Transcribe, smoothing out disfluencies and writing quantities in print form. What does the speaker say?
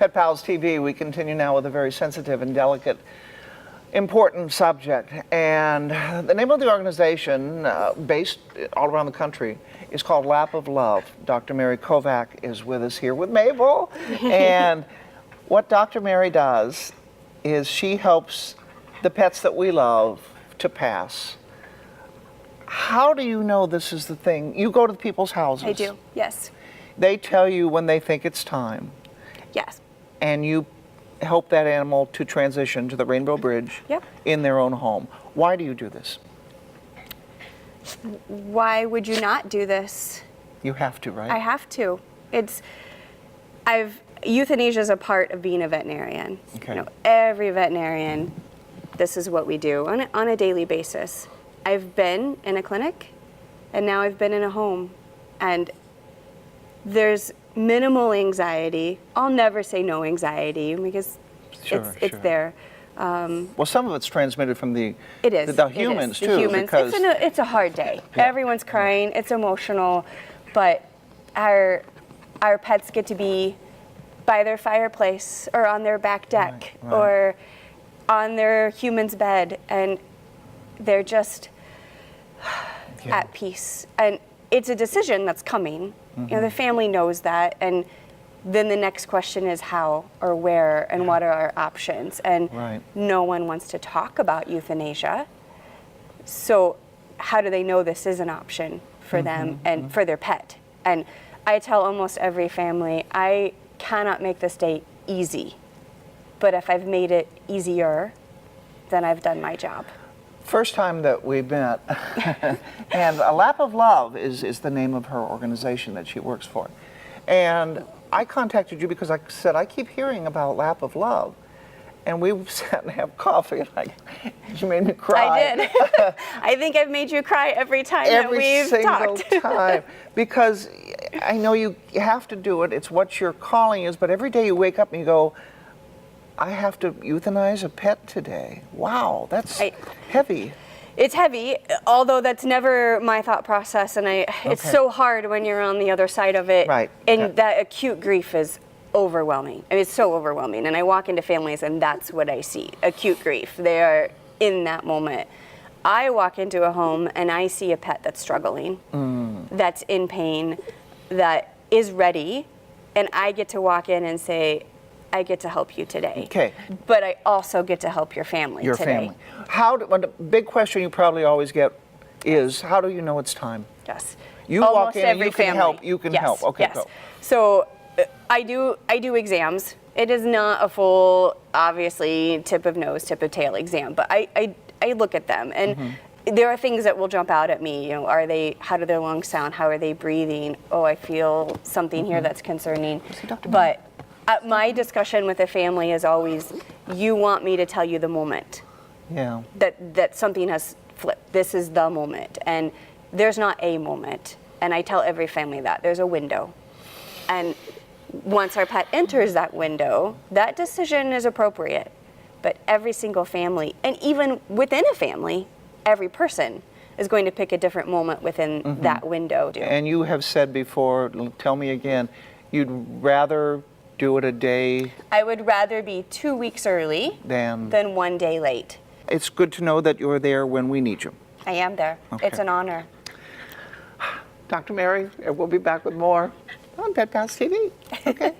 Pet Pals TV, we continue now with a very sensitive and delicate, important subject. And the name of the organization, based all around the country, is called Lap of Love. Dr. Mary Kovach is with us here with Mabel. And what Dr. Mary does is she helps the pets that we love to pass. How do you know this is the thing? You go to people's houses. I do, yes. They tell you when they think it's time. Yes. And you help that animal to transition to the Rainbow Bridge in their own home. Why do you do this? Why would you not do this? You have to, right? I have to. Euthanasia is a part of being a veterinarian. Okay. You know, every veterinarian, this is what we do on a daily basis. I've been in a clinic, and now I've been in a home, and there's minimal anxiety. I'll never say no anxiety because it's there. Well, some of it's transmitted from the humans too. The humans. It's a hard day. Yeah. Everyone's crying. It's emotional, but our pets get to be by their fireplace or on their back deck or on their human's bed, and they're just at peace. And it's a decision that's coming. You know, the family knows that, and then the next question is how or where and what are our options. And no one wants to talk about euthanasia. So how do they know this is an option for them and for their pet? And I tell almost every family, I cannot make this day easy, but if I've made it easier, then I've done my job. First time that we met, and A Lap of Love is the name of her organization that she works for. And I contacted you because I said, I keep hearing about Lap of Love. And we sat and have coffee, and you made me cry. I did. I think I've made you cry every time that we've talked. Every single time. Because I know you have to do it. It's what your calling is. But every day you wake up and you go, I have to euthanize a pet today. Wow, that's heavy. It's heavy, although that's never my thought process, and it's so hard when you're on the other side of it. Right. And that acute grief is overwhelming. I mean, it's so overwhelming. And I walk into families, and that's what I see, acute grief. They are in that moment. I walk into a home, and I see a pet that's struggling, that's in pain, that is ready, and I get to walk in and say, I get to help you today. Okay. But I also get to help your family today. The big question you probably always get is, how do you know it's time? Yes. You walk in and you can help. You can help. Okay, go. So I do exams. It is not a full, obviously, tip of nose, tip of tail exam, but I look at them, and there are things that will jump out at me. You know, how do their lungs sound? How are they breathing? Oh, I feel something here that's concerning. But my discussion with the family is always, you want me to tell you the moment. Yeah. That something has flipped. This is the moment. And there's not a moment. And I tell every family that. There's a window. And once our pet enters that window, that decision is appropriate. But every single family, and even within a family, every person is going to pick a different moment within that window. And you have said before, tell me again, you'd rather do it a day? I would rather be 2 weeks early than 1 day late. It's good to know that you're there when we need you. I am there. Okay. It's an honor. Dr. Mary, we'll be back with more on Pet Pals TV. Okay.